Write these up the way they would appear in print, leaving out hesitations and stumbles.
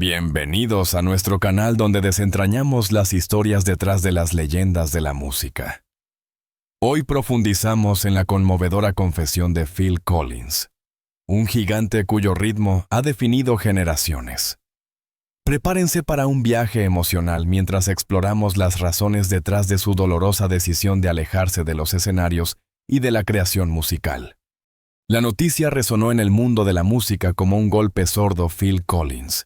Bienvenidos a nuestro canal donde desentrañamos las historias detrás de las leyendas de la música. Hoy profundizamos en la conmovedora confesión de Phil Collins, un gigante cuyo ritmo ha definido generaciones. Prepárense para un viaje emocional mientras exploramos las razones detrás de su dolorosa decisión de alejarse de los escenarios y de la creación musical. La noticia resonó en el mundo de la música como un golpe sordo. Phil Collins,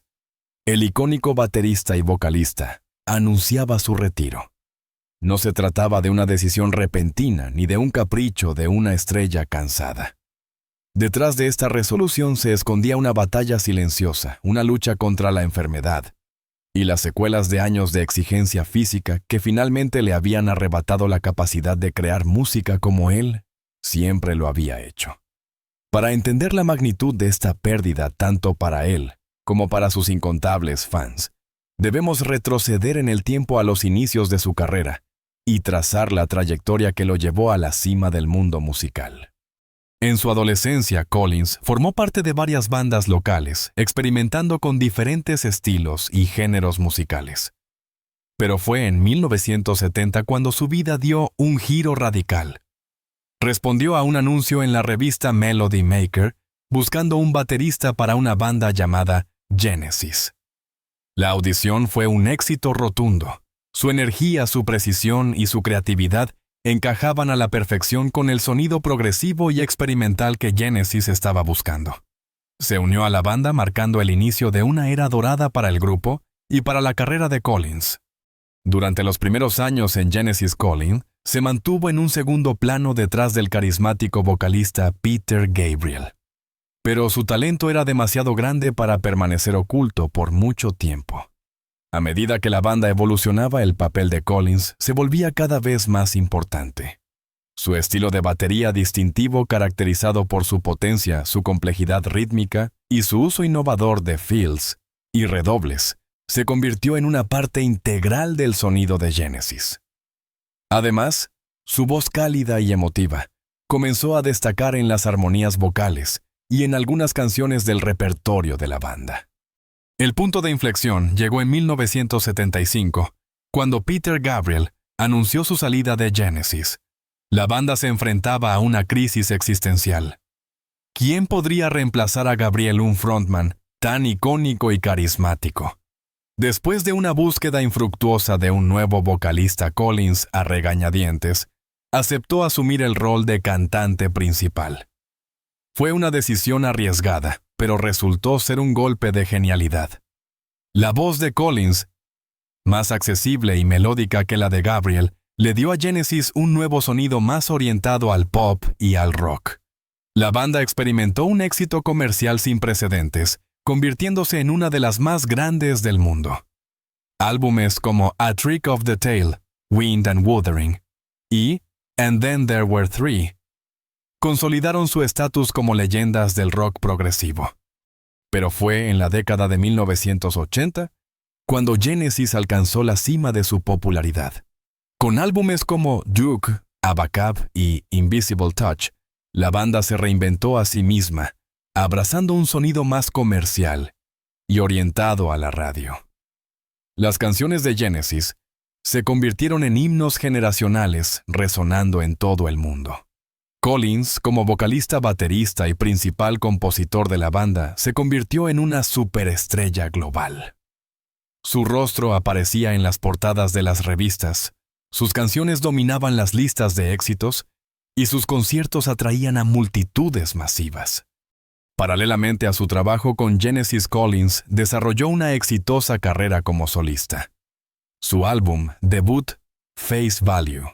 el icónico baterista y vocalista, anunciaba su retiro. No se trataba de una decisión repentina ni de un capricho de una estrella cansada. Detrás de esta resolución se escondía una batalla silenciosa, una lucha contra la enfermedad y las secuelas de años de exigencia física que finalmente le habían arrebatado la capacidad de crear música como él siempre lo había hecho. Para entender la magnitud de esta pérdida tanto para él como para sus incontables fans, debemos retroceder en el tiempo a los inicios de su carrera y trazar la trayectoria que lo llevó a la cima del mundo musical. En su adolescencia, Collins formó parte de varias bandas locales, experimentando con diferentes estilos y géneros musicales. Pero fue en 1970 cuando su vida dio un giro radical. Respondió a un anuncio en la revista Melody Maker, buscando un baterista para una banda llamada Genesis. La audición fue un éxito rotundo. Su energía, su precisión y su creatividad encajaban a la perfección con el sonido progresivo y experimental que Genesis estaba buscando. Se unió a la banda marcando el inicio de una era dorada para el grupo y para la carrera de Collins. Durante los primeros años en Genesis, Collins se mantuvo en un segundo plano detrás del carismático vocalista Peter Gabriel. Pero su talento era demasiado grande para permanecer oculto por mucho tiempo. A medida que la banda evolucionaba, el papel de Collins se volvía cada vez más importante. Su estilo de batería distintivo, caracterizado por su potencia, su complejidad rítmica y su uso innovador de fills y redobles, se convirtió en una parte integral del sonido de Genesis. Además, su voz cálida y emotiva comenzó a destacar en las armonías vocales y en algunas canciones del repertorio de la banda. El punto de inflexión llegó en 1975, cuando Peter Gabriel anunció su salida de Genesis. La banda se enfrentaba a una crisis existencial. ¿Quién podría reemplazar a Gabriel, un frontman tan icónico y carismático? Después de una búsqueda infructuosa de un nuevo vocalista, Collins, a regañadientes, aceptó asumir el rol de cantante principal. Fue una decisión arriesgada, pero resultó ser un golpe de genialidad. La voz de Collins, más accesible y melódica que la de Gabriel, le dio a Genesis un nuevo sonido más orientado al pop y al rock. La banda experimentó un éxito comercial sin precedentes, convirtiéndose en una de las más grandes del mundo. Álbumes como A Trick of the Tail, Wind and Wuthering y And Then There Were Three consolidaron su estatus como leyendas del rock progresivo. Pero fue en la década de 1980 cuando Genesis alcanzó la cima de su popularidad. Con álbumes como Duke, Abacab y Invisible Touch, la banda se reinventó a sí misma, abrazando un sonido más comercial y orientado a la radio. Las canciones de Genesis se convirtieron en himnos generacionales, resonando en todo el mundo. Collins, como vocalista, baterista y principal compositor de la banda, se convirtió en una superestrella global. Su rostro aparecía en las portadas de las revistas, sus canciones dominaban las listas de éxitos y sus conciertos atraían a multitudes masivas. Paralelamente a su trabajo con Genesis, Collins desarrolló una exitosa carrera como solista. Su álbum debut, Face Value,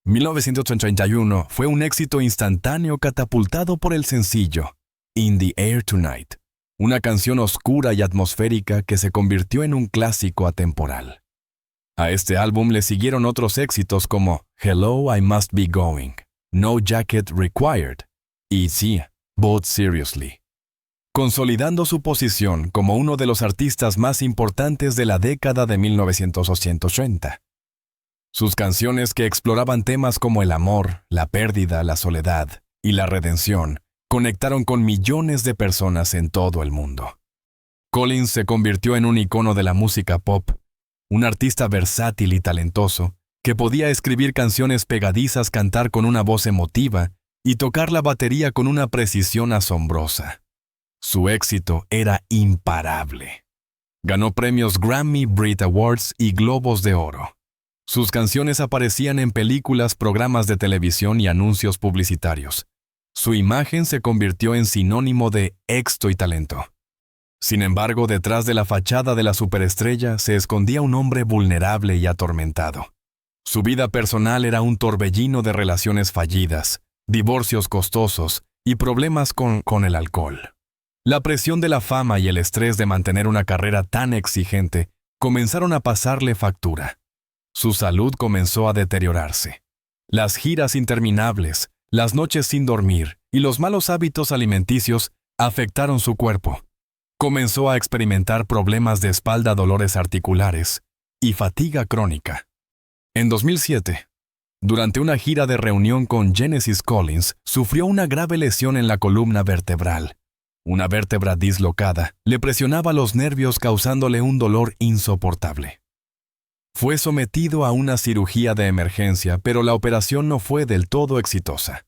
1931, fue un éxito instantáneo catapultado por el sencillo In the Air Tonight, una canción oscura y atmosférica que se convirtió en un clásico atemporal. A este álbum le siguieron otros éxitos como Hello, I Must Be Going, No Jacket Required y See, Both Seriously, consolidando su posición como uno de los artistas más importantes de la década de 1980. Sus canciones, que exploraban temas como el amor, la pérdida, la soledad y la redención, conectaron con millones de personas en todo el mundo. Collins se convirtió en un icono de la música pop, un artista versátil y talentoso, que podía escribir canciones pegadizas, cantar con una voz emotiva y tocar la batería con una precisión asombrosa. Su éxito era imparable. Ganó premios Grammy, Brit Awards y Globos de Oro. Sus canciones aparecían en películas, programas de televisión y anuncios publicitarios. Su imagen se convirtió en sinónimo de éxito y talento. Sin embargo, detrás de la fachada de la superestrella se escondía un hombre vulnerable y atormentado. Su vida personal era un torbellino de relaciones fallidas, divorcios costosos y problemas con el alcohol. La presión de la fama y el estrés de mantener una carrera tan exigente comenzaron a pasarle factura. Su salud comenzó a deteriorarse. Las giras interminables, las noches sin dormir y los malos hábitos alimenticios afectaron su cuerpo. Comenzó a experimentar problemas de espalda, dolores articulares y fatiga crónica. En 2007, durante una gira de reunión con Genesis, Collins sufrió una grave lesión en la columna vertebral. Una vértebra dislocada le presionaba los nervios, causándole un dolor insoportable. Fue sometido a una cirugía de emergencia, pero la operación no fue del todo exitosa.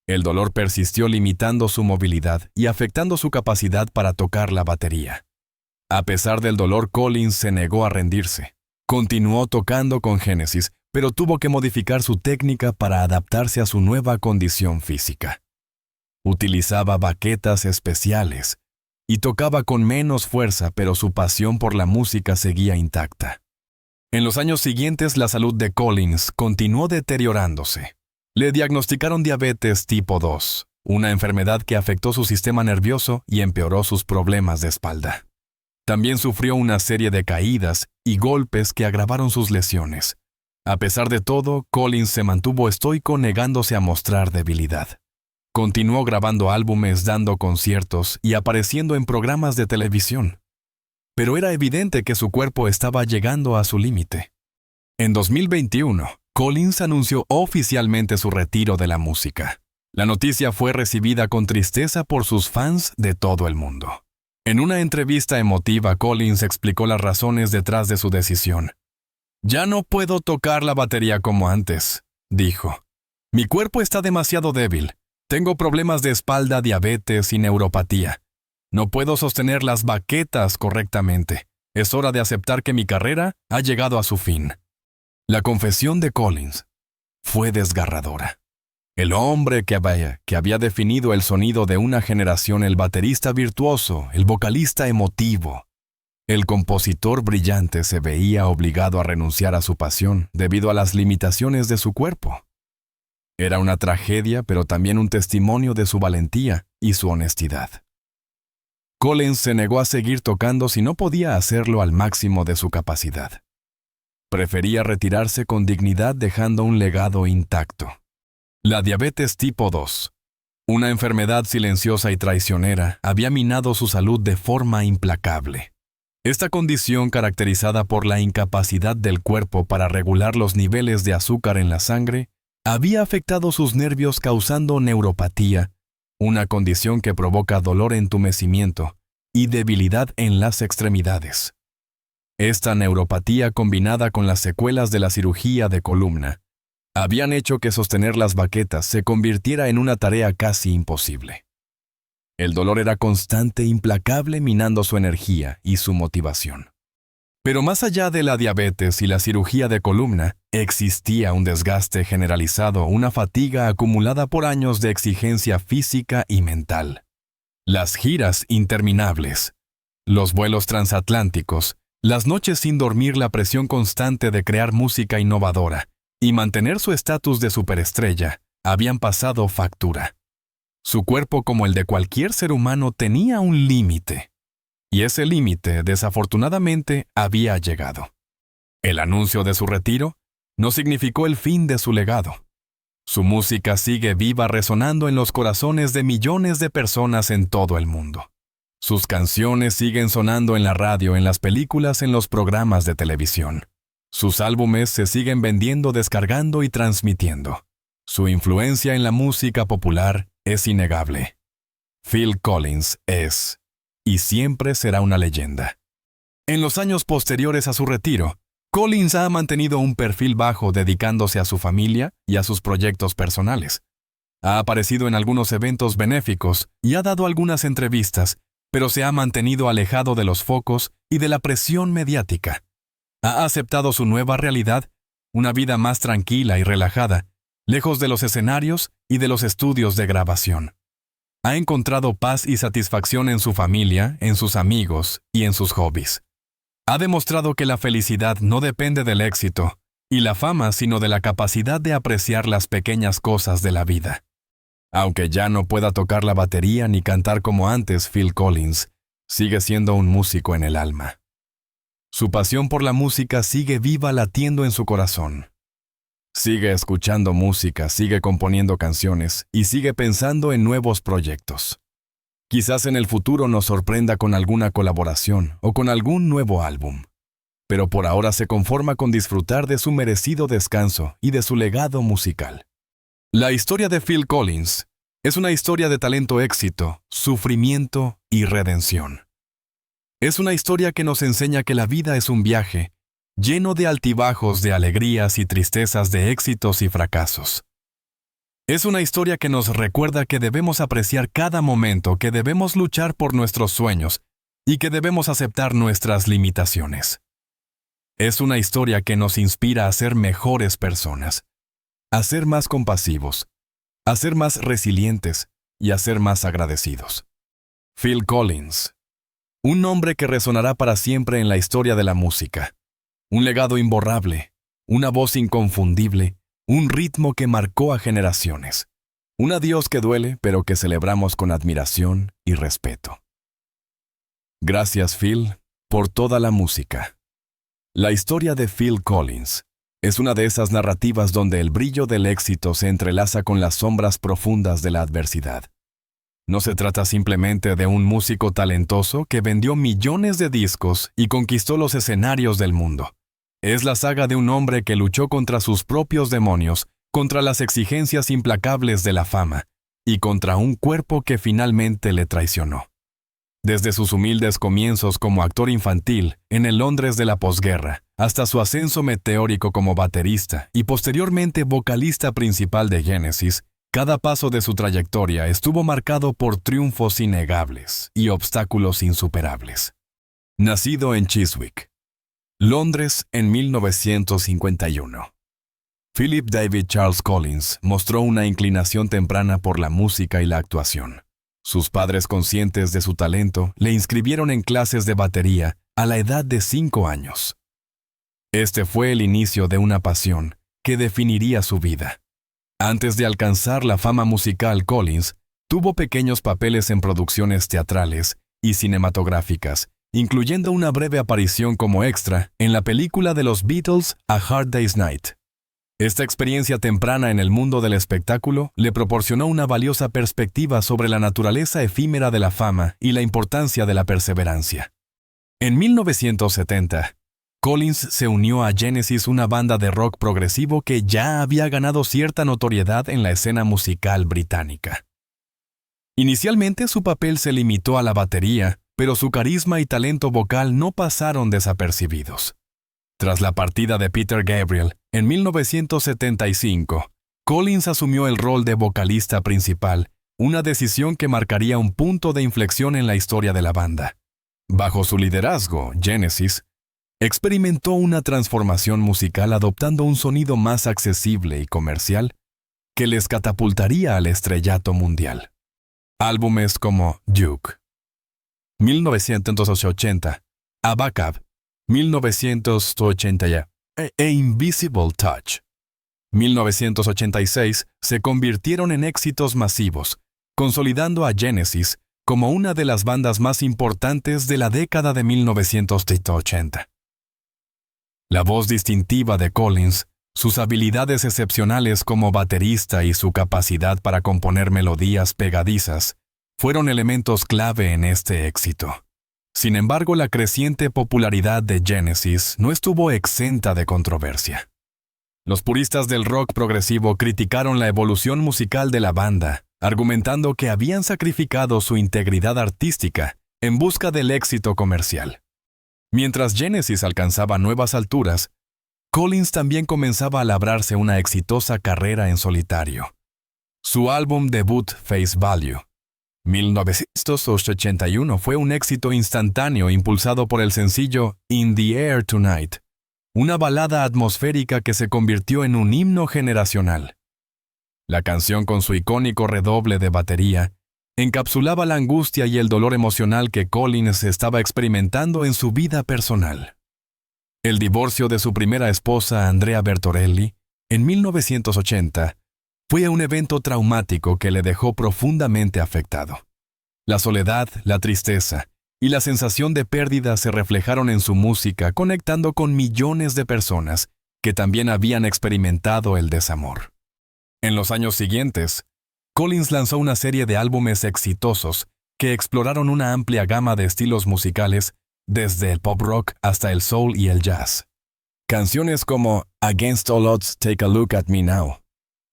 El dolor persistió, limitando su movilidad y afectando su capacidad para tocar la batería. A pesar del dolor, Collins se negó a rendirse. Continuó tocando con Genesis, pero tuvo que modificar su técnica para adaptarse a su nueva condición física. Utilizaba baquetas especiales y tocaba con menos fuerza, pero su pasión por la música seguía intacta. En los años siguientes, la salud de Collins continuó deteriorándose. Le diagnosticaron diabetes tipo 2, una enfermedad que afectó su sistema nervioso y empeoró sus problemas de espalda. También sufrió una serie de caídas y golpes que agravaron sus lesiones. A pesar de todo, Collins se mantuvo estoico, negándose a mostrar debilidad. Continuó grabando álbumes, dando conciertos y apareciendo en programas de televisión. Pero era evidente que su cuerpo estaba llegando a su límite. En 2021, Collins anunció oficialmente su retiro de la música. La noticia fue recibida con tristeza por sus fans de todo el mundo. En una entrevista emotiva, Collins explicó las razones detrás de su decisión. «Ya no puedo tocar la batería como antes», dijo. «Mi cuerpo está demasiado débil. Tengo problemas de espalda, diabetes y neuropatía. No puedo sostener las baquetas correctamente. Es hora de aceptar que mi carrera ha llegado a su fin». La confesión de Collins fue desgarradora. El hombre que había definido el sonido de una generación, el baterista virtuoso, el vocalista emotivo, el compositor brillante, se veía obligado a renunciar a su pasión debido a las limitaciones de su cuerpo. Era una tragedia, pero también un testimonio de su valentía y su honestidad. Collins se negó a seguir tocando si no podía hacerlo al máximo de su capacidad. Prefería retirarse con dignidad, dejando un legado intacto. La diabetes tipo 2, una enfermedad silenciosa y traicionera, había minado su salud de forma implacable. Esta condición, caracterizada por la incapacidad del cuerpo para regular los niveles de azúcar en la sangre, había afectado sus nervios, causando neuropatía, una condición que provoca dolor, entumecimiento y debilidad en las extremidades. Esta neuropatía, combinada con las secuelas de la cirugía de columna, habían hecho que sostener las baquetas se convirtiera en una tarea casi imposible. El dolor era constante, implacable, minando su energía y su motivación. Pero más allá de la diabetes y la cirugía de columna, existía un desgaste generalizado, una fatiga acumulada por años de exigencia física y mental. Las giras interminables, los vuelos transatlánticos, las noches sin dormir, la presión constante de crear música innovadora y mantener su estatus de superestrella habían pasado factura. Su cuerpo, como el de cualquier ser humano, tenía un límite. Y ese límite, desafortunadamente, había llegado. El anuncio de su retiro no significó el fin de su legado. Su música sigue viva, resonando en los corazones de millones de personas en todo el mundo. Sus canciones siguen sonando en la radio, en las películas, en los programas de televisión. Sus álbumes se siguen vendiendo, descargando y transmitiendo. Su influencia en la música popular es innegable. Phil Collins es y siempre será una leyenda. En los años posteriores a su retiro, Collins ha mantenido un perfil bajo dedicándose a su familia y a sus proyectos personales. Ha aparecido en algunos eventos benéficos y ha dado algunas entrevistas, pero se ha mantenido alejado de los focos y de la presión mediática. Ha aceptado su nueva realidad, una vida más tranquila y relajada, lejos de los escenarios y de los estudios de grabación. Ha encontrado paz y satisfacción en su familia, en sus amigos y en sus hobbies. Ha demostrado que la felicidad no depende del éxito y la fama, sino de la capacidad de apreciar las pequeñas cosas de la vida. Aunque ya no pueda tocar la batería ni cantar como antes, Phil Collins sigue siendo un músico en el alma. Su pasión por la música sigue viva latiendo en su corazón. Sigue escuchando música, sigue componiendo canciones y sigue pensando en nuevos proyectos. Quizás en el futuro nos sorprenda con alguna colaboración o con algún nuevo álbum. Pero por ahora se conforma con disfrutar de su merecido descanso y de su legado musical. La historia de Phil Collins es una historia de talento, éxito, sufrimiento y redención. Es una historia que nos enseña que la vida es un viaje, lleno de altibajos, de alegrías y tristezas, de éxitos y fracasos. Es una historia que nos recuerda que debemos apreciar cada momento, que debemos luchar por nuestros sueños y que debemos aceptar nuestras limitaciones. Es una historia que nos inspira a ser mejores personas, a ser más compasivos, a ser más resilientes y a ser más agradecidos. Phil Collins, un nombre que resonará para siempre en la historia de la música. Un legado imborrable, una voz inconfundible, un ritmo que marcó a generaciones. Un adiós que duele, pero que celebramos con admiración y respeto. Gracias, Phil, por toda la música. La historia de Phil Collins es una de esas narrativas donde el brillo del éxito se entrelaza con las sombras profundas de la adversidad. No se trata simplemente de un músico talentoso que vendió millones de discos y conquistó los escenarios del mundo. Es la saga de un hombre que luchó contra sus propios demonios, contra las exigencias implacables de la fama y contra un cuerpo que finalmente le traicionó. Desde sus humildes comienzos como actor infantil en el Londres de la posguerra, hasta su ascenso meteórico como baterista y posteriormente vocalista principal de Genesis, cada paso de su trayectoria estuvo marcado por triunfos innegables y obstáculos insuperables. Nacido en Chiswick, Londres en 1951. Philip David Charles Collins mostró una inclinación temprana por la música y la actuación. Sus padres, conscientes de su talento, le inscribieron en clases de batería a la edad de 5 años. Este fue el inicio de una pasión que definiría su vida. Antes de alcanzar la fama musical, Collins tuvo pequeños papeles en producciones teatrales y cinematográficas, incluyendo una breve aparición como extra en la película de los Beatles A Hard Day's Night. Esta experiencia temprana en el mundo del espectáculo le proporcionó una valiosa perspectiva sobre la naturaleza efímera de la fama y la importancia de la perseverancia. En 1970, Collins se unió a Genesis, una banda de rock progresivo que ya había ganado cierta notoriedad en la escena musical británica. Inicialmente su papel se limitó a la batería, pero su carisma y talento vocal no pasaron desapercibidos. Tras la partida de Peter Gabriel, en 1975, Collins asumió el rol de vocalista principal, una decisión que marcaría un punto de inflexión en la historia de la banda. Bajo su liderazgo, Genesis experimentó una transformación musical adoptando un sonido más accesible y comercial que les catapultaría al estrellato mundial. Álbumes como Duke, 1980, Abacab, 1980 e Invisible Touch, 1986, se convirtieron en éxitos masivos, consolidando a Genesis como una de las bandas más importantes de la década de 1980. La voz distintiva de Collins, sus habilidades excepcionales como baterista y su capacidad para componer melodías pegadizas fueron elementos clave en este éxito. Sin embargo, la creciente popularidad de Genesis no estuvo exenta de controversia. Los puristas del rock progresivo criticaron la evolución musical de la banda, argumentando que habían sacrificado su integridad artística en busca del éxito comercial. Mientras Genesis alcanzaba nuevas alturas, Collins también comenzaba a labrarse una exitosa carrera en solitario. Su álbum debut Face Value, 1981, fue un éxito instantáneo impulsado por el sencillo In the Air Tonight, una balada atmosférica que se convirtió en un himno generacional. La canción, con su icónico redoble de batería, encapsulaba la angustia y el dolor emocional que Collins estaba experimentando en su vida personal. El divorcio de su primera esposa, Andrea Bertorelli, en 1980, fue un evento traumático que le dejó profundamente afectado. La soledad, la tristeza y la sensación de pérdida se reflejaron en su música, conectando con millones de personas que también habían experimentado el desamor. En los años siguientes, Collins lanzó una serie de álbumes exitosos que exploraron una amplia gama de estilos musicales, desde el pop rock hasta el soul y el jazz. Canciones como Against All Odds, Take a Look at Me Now,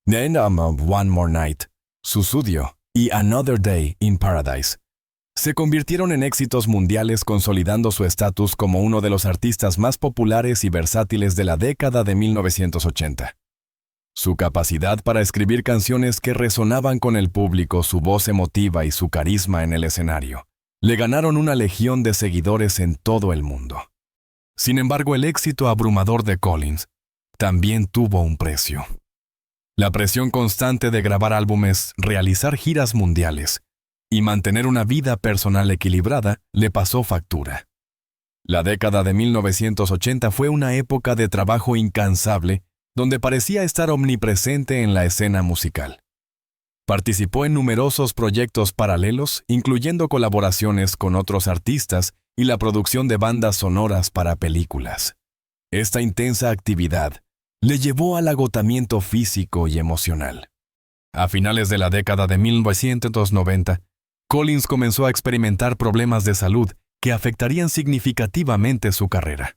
The End of One More Night, Sussudio y Another Day in Paradise se convirtieron en éxitos mundiales, consolidando su estatus como uno de los artistas más populares y versátiles de la década de 1980. Su capacidad para escribir canciones que resonaban con el público, su voz emotiva y su carisma en el escenario le ganaron una legión de seguidores en todo el mundo. Sin embargo, el éxito abrumador de Collins también tuvo un precio. La presión constante de grabar álbumes, realizar giras mundiales y mantener una vida personal equilibrada le pasó factura. La década de 1980 fue una época de trabajo incansable donde parecía estar omnipresente en la escena musical. Participó en numerosos proyectos paralelos, incluyendo colaboraciones con otros artistas y la producción de bandas sonoras para películas. Esta intensa actividad le llevó al agotamiento físico y emocional. A finales de la década de 1990, Collins comenzó a experimentar problemas de salud que afectarían significativamente su carrera.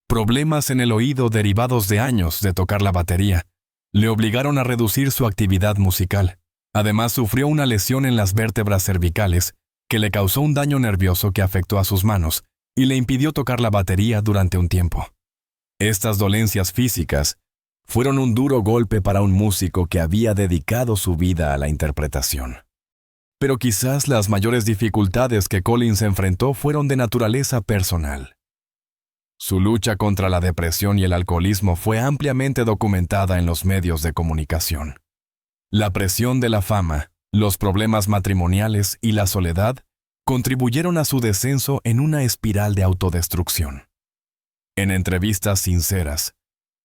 Problemas en el oído derivados de años de tocar la batería le obligaron a reducir su actividad musical. Además, sufrió una lesión en las vértebras cervicales que le causó un daño nervioso que afectó a sus manos y le impidió tocar la batería durante un tiempo. Estas dolencias físicas fueron un duro golpe para un músico que había dedicado su vida a la interpretación. Pero quizás las mayores dificultades que Collins enfrentó fueron de naturaleza personal. Su lucha contra la depresión y el alcoholismo fue ampliamente documentada en los medios de comunicación. La presión de la fama, los problemas matrimoniales y la soledad contribuyeron a su descenso en una espiral de autodestrucción. En entrevistas sinceras,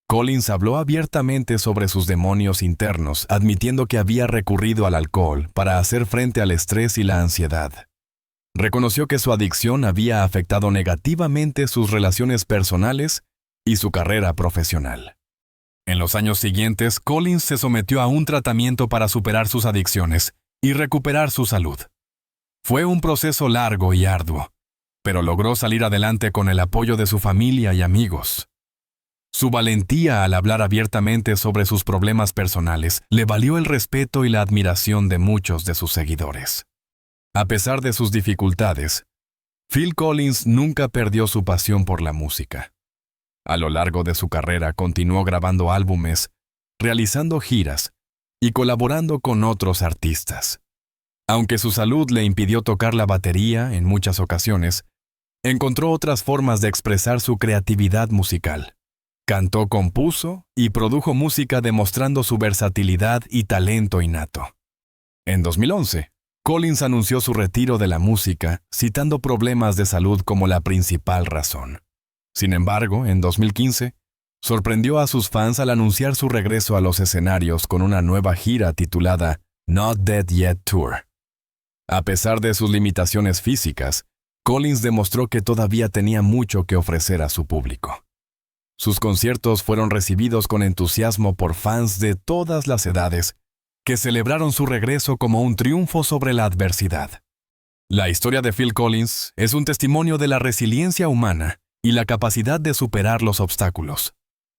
Collins habló abiertamente sobre sus demonios internos, admitiendo que había recurrido al alcohol para hacer frente al estrés y la ansiedad. Reconoció que su adicción había afectado negativamente sus relaciones personales y su carrera profesional. En los años siguientes, Collins se sometió a un tratamiento para superar sus adicciones y recuperar su salud. Fue un proceso largo y arduo, pero logró salir adelante con el apoyo de su familia y amigos. Su valentía al hablar abiertamente sobre sus problemas personales le valió el respeto y la admiración de muchos de sus seguidores. A pesar de sus dificultades, Phil Collins nunca perdió su pasión por la música. A lo largo de su carrera continuó grabando álbumes, realizando giras y colaborando con otros artistas. Aunque su salud le impidió tocar la batería en muchas ocasiones, encontró otras formas de expresar su creatividad musical. Cantó, compuso y produjo música demostrando su versatilidad y talento innato. En 2011, Collins anunció su retiro de la música, citando problemas de salud como la principal razón. Sin embargo, en 2015, sorprendió a sus fans al anunciar su regreso a los escenarios con una nueva gira titulada Not Dead Yet Tour. A pesar de sus limitaciones físicas, Collins demostró que todavía tenía mucho que ofrecer a su público. Sus conciertos fueron recibidos con entusiasmo por fans de todas las edades, que celebraron su regreso como un triunfo sobre la adversidad. La historia de Phil Collins es un testimonio de la resiliencia humana y la capacidad de superar los obstáculos.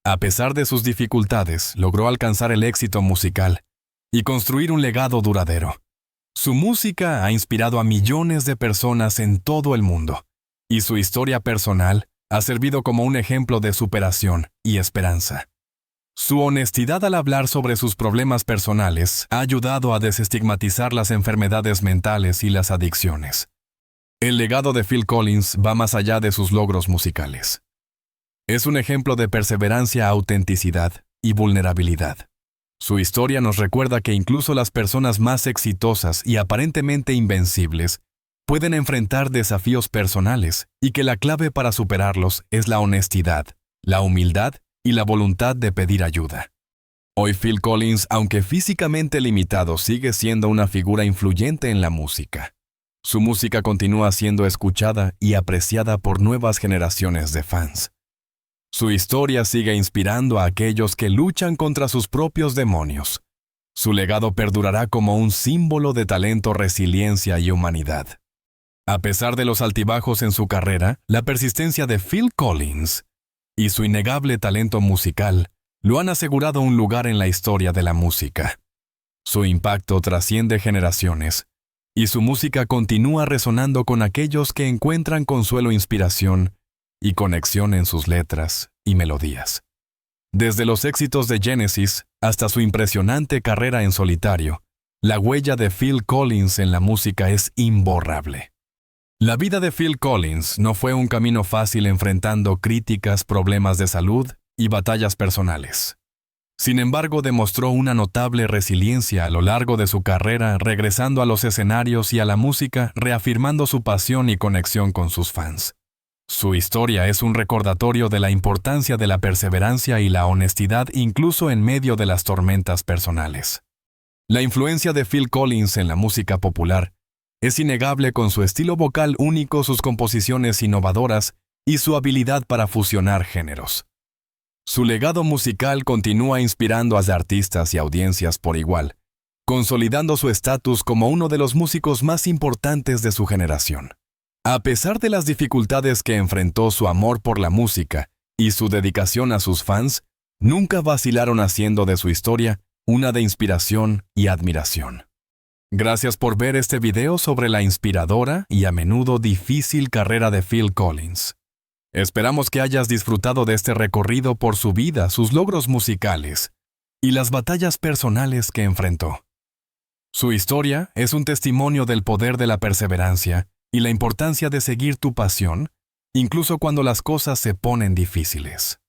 A pesar de sus dificultades, logró alcanzar el éxito musical y construir un legado duradero. Su música ha inspirado a millones de personas en todo el mundo, y su historia personal ha servido como un ejemplo de superación y esperanza. Su honestidad al hablar sobre sus problemas personales ha ayudado a desestigmatizar las enfermedades mentales y las adicciones. El legado de Phil Collins va más allá de sus logros musicales. Es un ejemplo de perseverancia, autenticidad y vulnerabilidad. Su historia nos recuerda que incluso las personas más exitosas y aparentemente invencibles pueden enfrentar desafíos personales y que la clave para superarlos es la honestidad, la humildad y la voluntad de pedir ayuda. Hoy Phil Collins, aunque físicamente limitado, sigue siendo una figura influyente en la música. Su música continúa siendo escuchada y apreciada por nuevas generaciones de fans. Su historia sigue inspirando a aquellos que luchan contra sus propios demonios. Su legado perdurará como un símbolo de talento, resiliencia y humanidad. A pesar de los altibajos en su carrera, la persistencia de Phil Collins y su innegable talento musical lo han asegurado un lugar en la historia de la música. Su impacto trasciende generaciones, y su música continúa resonando con aquellos que encuentran consuelo, inspiración y conexión en sus letras y melodías. Desde los éxitos de Genesis hasta su impresionante carrera en solitario, la huella de Phil Collins en la música es imborrable. La vida de Phil Collins no fue un camino fácil, enfrentando críticas, problemas de salud y batallas personales. Sin embargo, demostró una notable resiliencia a lo largo de su carrera, regresando a los escenarios y a la música, reafirmando su pasión y conexión con sus fans. Su historia es un recordatorio de la importancia de la perseverancia y la honestidad, incluso en medio de las tormentas personales. La influencia de Phil Collins en la música popular es innegable, con su estilo vocal único, sus composiciones innovadoras y su habilidad para fusionar géneros. Su legado musical continúa inspirando a artistas y audiencias por igual, consolidando su estatus como uno de los músicos más importantes de su generación. A pesar de las dificultades que enfrentó, su amor por la música y su dedicación a sus fans nunca vacilaron, haciendo de su historia una de inspiración y admiración. Gracias por ver este video sobre la inspiradora y a menudo difícil carrera de Phil Collins. Esperamos que hayas disfrutado de este recorrido por su vida, sus logros musicales y las batallas personales que enfrentó. Su historia es un testimonio del poder de la perseverancia y la importancia de seguir tu pasión, incluso cuando las cosas se ponen difíciles.